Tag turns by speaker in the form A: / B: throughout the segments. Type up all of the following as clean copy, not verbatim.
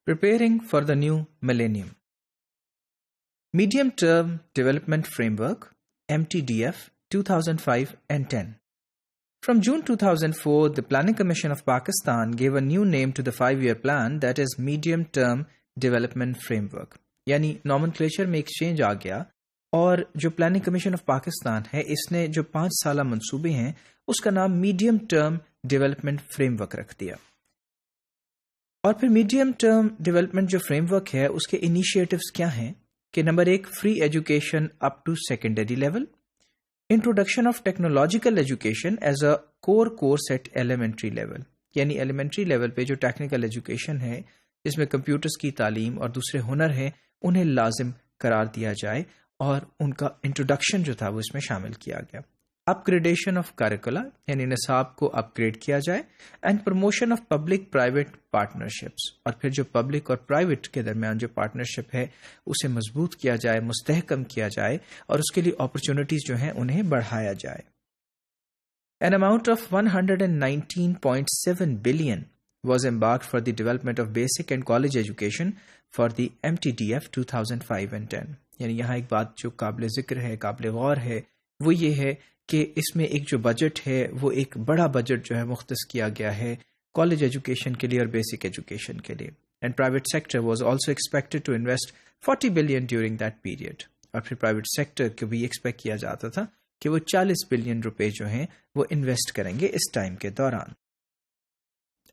A: Preparing for the New Millennium. Medium Term Development Framework, MTDF, 2005 and 10. From June 2004, the Planning Commission of Pakistan gave a new name to the 5-year plan, that is Medium Term Development Framework. یعنی nomenclature میں exchange آ گیا اور جو planning commission of Pakistan ہے اس نے جو 5 سالہ منصوبے ہیں اس کا نام medium term development framework رکھ دیا. اور پھر میڈیم ٹرم ڈیولپمنٹ جو فریم ورک ہے اس کے انیشیٹوز کیا ہیں کہ number 1 free education up to secondary level, introduction of technological education as a course at elementary level, یعنی ایلیمنٹری لیول پہ جو ٹیکنیکل ایجوکیشن ہے جس میں کمپیوٹرز کی تعلیم اور دوسرے ہنر ہیں انہیں لازم قرار دیا جائے اور ان کا انٹروڈکشن جو تھا وہ اس میں شامل کیا گیا. اپ گریڈیشن آف کریکولا یعنی نصاب کو اپ گریڈ کیا جائے, and promotion of public private partnerships, اور پھر جو پبلک اور پرائیویٹ کے درمیان جو پارٹنرشپ ہے اسے مضبوط کیا جائے, مستحکم کیا جائے اور اس کے لیے اپرچونٹیز جو ہیں انہیں بڑھایا جائے. An amount of 119.7 billion was embarked for the development of basic and college education for the MTDF 2005 and 10. یعنی یہاں ایک بات جو قابل ذکر ہے, قابل غور ہے, وہ یہ ہے کہ اس میں ایک جو بجٹ ہے وہ ایک بڑا بجٹ جو ہے مختص کیا گیا ہے کالج ایجوکیشن کے لیے اور بیسک ایجوکیشن کے لیے. And private sector was also expected to invest 40 billion during that period, اور پھر پرائیویٹ سیکٹر کو بھی ایکسپیکٹ کیا جاتا تھا کہ وہ 40 بلین روپے جو ہیں وہ انویسٹ کریں گے اس ٹائم کے دوران.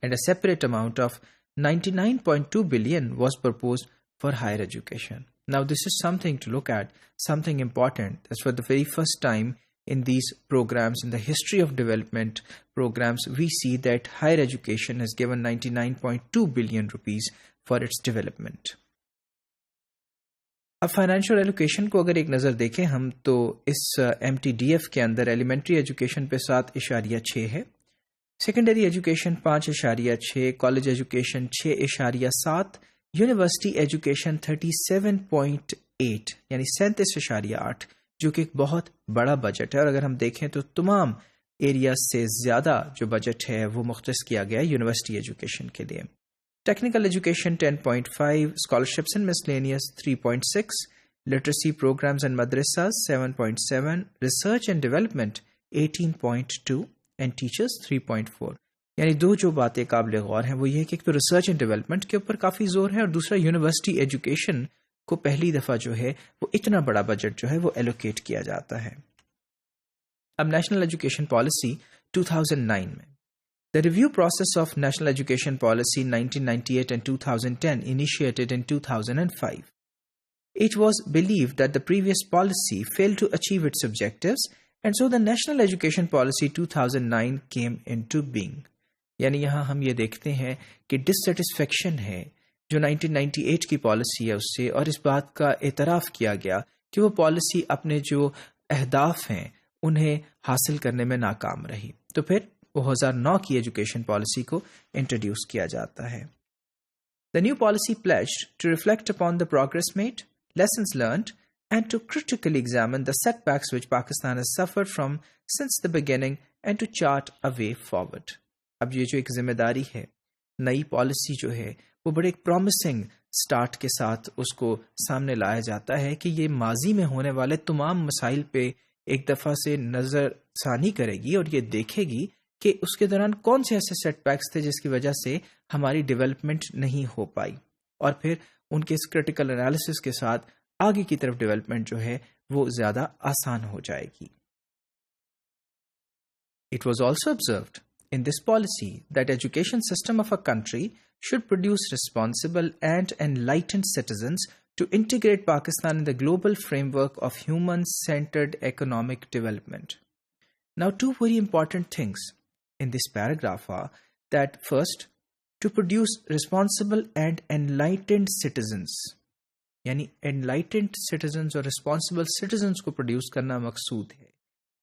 A: And a separate amount of 99.2 billion was proposed for higher education. Now this is something to look at, something important. That's for the very first time in these programs, in the history of development programs, we see that higher education has given 99.2 billion rupees for its development. اب financial allocation کو اگر ایک نظر دیکھیں ہم تو اس MTDF کے اندر elementary education پہ 7.6 ہے, secondary education 5.6, college education 6.7, university education 37.8 یعنی 37.8, جو کہ ایک بہت بڑا بجٹ ہے. اور اگر ہم دیکھیں تو تمام ایریاز سے زیادہ جو بجٹ ہے وہ مختص کیا گیا ہے یونیورسٹی ایجوکیشن کے لیے. Technical education 10.5, scholarships and miscellaneous 3.6, literacy programmes and مدرسہ 7.7, research and development 18.2 and teachers 3.4. یعنی دو جو باتیں قابل غور ہیں وہ یہ کہ ایک تو ریسرچ اینڈ ڈیولپمنٹ کے اوپر کافی زور ہے, اور دوسرا یونیورسٹی ایجوکیشن کو پہلی دفعہ جو ہے وہ اتنا بڑا بجٹ جو ہے وہ ایلوکیٹ کیا جاتا ہے. اب نیشنل ایجوکیشن پالیسی 2009 میں The review process of National Education Policy 1998 and 2010 initiated in 2005. It was believed that the previous policy failed to achieve its objectives, and so the National Education Policy 2009 came into being. یعنی یہاں ہم یہ دیکھتے ہیں کہ ڈسسیٹسفیکشن ہے جو 1998 کی پالیسی ہے اس سے, اور اس بات کا اعتراف کیا گیا کہ وہ پالیسی اپنے جو اہداف ہیں انہیں حاصل کرنے میں ناکام رہی. تو پھر 2009 کی ایجوکیشن پالیسی کو انٹروڈیوس کیا جاتا ہے. The new policy pledged to reflect upon the progress made, lessons learned, and to critically examine the setbacks which Pakistan has suffered from since the beginning and to chart a way forward. اب یہ جو ایک ذمہ داری ہے, نئی policy جو ہے وہ بڑے ایک پرومسنگ سٹارٹ کے ساتھ اس کو سامنے لایا جاتا ہے کہ یہ ماضی میں ہونے والے تمام مسائل پہ ایک دفعہ سے نظر ثانی کرے گی اور یہ دیکھے گی کہ اس کے دوران کون سے ایسے سیٹ بیکس تھے جس کی وجہ سے ہماری ڈیولپمنٹ نہیں ہو پائی, اور پھر ان کے اس کرٹیکل انالیسس کے ساتھ آگے کی طرف ڈیولپمنٹ جو ہے وہ زیادہ آسان ہو جائے گی. It was also observed in this policy that education system of a country should produce responsible and enlightened citizens to integrate Pakistan in the global framework of human-centered economic development. Now, two very important things in this paragraph are that first, to produce responsible and enlightened citizens. یعنی enlightened citizens اور responsible citizens کو produce کرنا مقصود ہے.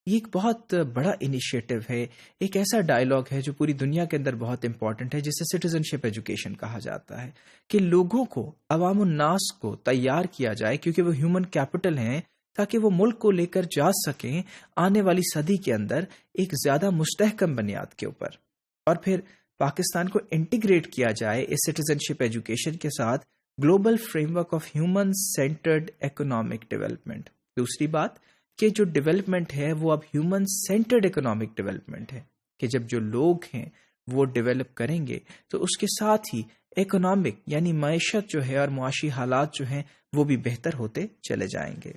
A: یہ ایک بہت بڑا initiative ہے, ایک ایسا ڈائلاگ ہے جو پوری دنیا کے اندر بہت امپورٹنٹ ہے, جسے سٹیزن شپ ایجوکیشن کہا جاتا ہے, کہ لوگوں کو, عوام الناس کو تیار کیا جائے کیونکہ وہ ہیومن کیپٹل ہیں, تاکہ وہ ملک کو لے کر جا سکیں آنے والی صدی کے اندر ایک زیادہ مستحکم بنیاد کے اوپر. اور پھر پاکستان کو انٹیگریٹ کیا جائے اس سٹیزن شپ ایجوکیشن کے ساتھ global frame work of human centred economic development. دوسری بات کہ جو ڈیولپمنٹ ہے وہ اب ہیومن سینٹرڈ اکنامک ڈیولپمنٹ ہے، کہ جب جو لوگ ہیں وہ ڈیولپ کریں گے تو اس کے ساتھ ہی اکنامک یعنی معیشت جو ہے اور معاشی حالات جو ہیں وہ بھی بہتر ہوتے چلے جائیں گے.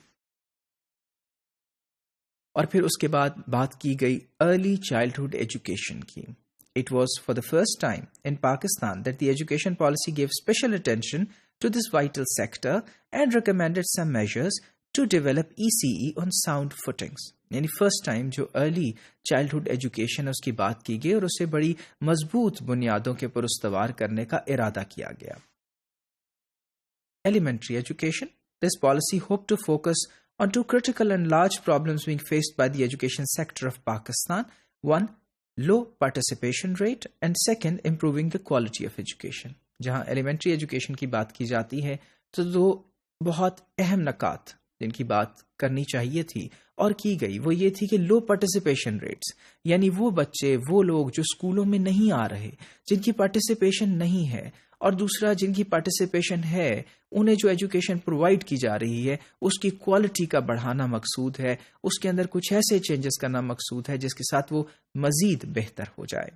A: اور پھر اس کے بعد بات کی گئی ارلی چائلڈہڈ ایجوکیشن کی. It was for the first time in Pakistan that the education policy gave special attention to this vital sector and recommended some measures to develop ECE on sound footings. یعنی first time جو early childhood education اس کی بات کی گئی اور اسے بڑی مضبوط بنیادوں کے پر استوار کرنے کا ارادہ کیا گیا. Elementary education. This policy hoped to focus on two critical and large problems being faced by the education sector of Pakistan. One, low participation rate, and second, improving the quality of education. جہاں elementary education کی بات کی جاتی ہے تو دو بہت اہم نکات جن کی بات کرنی چاہیے تھی اور کی گئی وہ یہ تھی کہ لو پارٹیسپیشن ریٹس، یعنی وہ بچے وہ لوگ جو اسکولوں میں نہیں آ رہے، جن کی پارٹیسپیشن نہیں ہے، اور دوسرا جن کی پارٹیسپیشن ہے انہیں جو ایجوکیشن پرووائڈ کی جا رہی ہے اس کی کوالٹی کا بڑھانا مقصود ہے، اس کے اندر کچھ ایسے چینجز کرنا مقصود ہے جس کے ساتھ وہ مزید بہتر ہو جائے.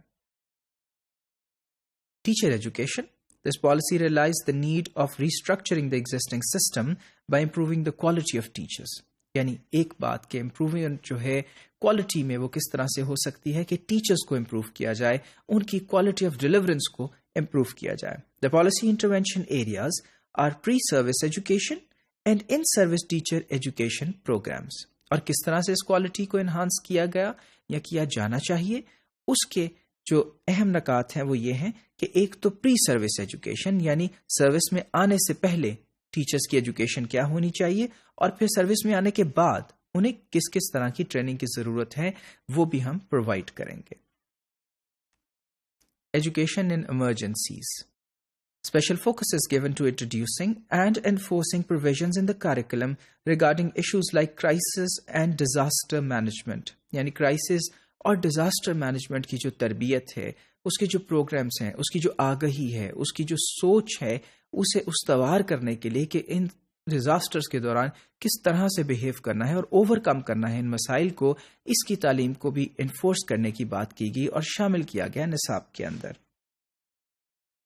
A: Teacher education. This policy realized the need of restructuring the existing system by improving the quality of teachers. یعنی ایک بات کہ امپروومنٹ جو ہے کوالٹی میں وہ کس طرح سے ہو سکتی ہے کہ ٹیچرز کو امپروو کیا جائے، ان کی کوالٹی آف ڈیلیورنس کو امپروو کیا جائے. The policy intervention areas are pre-service education and in-service teacher education programs. اور کس طرح سے اس کوالٹی کو انہانس کیا گیا یا کیا جانا چاہیے، اس کے جو اہم نکات ہیں وہ یہ ہیں کہ ایک تو پری سروس ایجوکیشن، یعنی سروس میں آنے سے پہلے ٹیچرز کی ایجوکیشن کیا ہونی چاہیے، اور پھر سروس میں آنے کے بعد انہیں کس کس طرح کی ٹریننگ کی ضرورت ہے وہ بھی ہم پرووائڈ کریں گے. Education in emergencies. Special focus is given to introducing and enforcing provisions in the curriculum regarding issues like crisis and disaster management. یعنی crisis اور ڈیزاسٹر مینجمنٹ کی جو تربیت ہے، اس کے جو پروگرامز ہیں، اس کی جو آگہی ہے، اس کی جو سوچ ہے، اسے استوار کرنے کے لیے کہ ان ڈیزاسٹرز کے دوران کس طرح سے بیہیو کرنا ہے اور اوور کم کرنا ہے ان مسائل کو، اس کی تعلیم کو بھی انفورس کرنے کی بات کی گئی اور شامل کیا گیا نصاب کے اندر.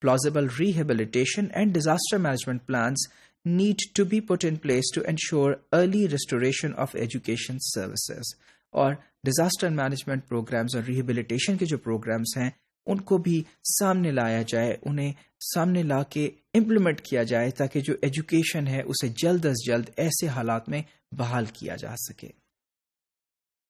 A: Plausible rehabilitation and disaster management plans need to be put in place to ensure early restoration of education services. اور ڈیزاسٹر مینجمنٹ پروگرامز اور ریہیبلیٹیشن کے جو پروگرامز ہیں ان کو بھی سامنے لایا جائے، انہیں سامنے لا کے امپلیمنٹ کیا جائے تاکہ جو ایجوکیشن ہے اسے جلد از جلد ایسے حالات میں بحال کیا جا سکے.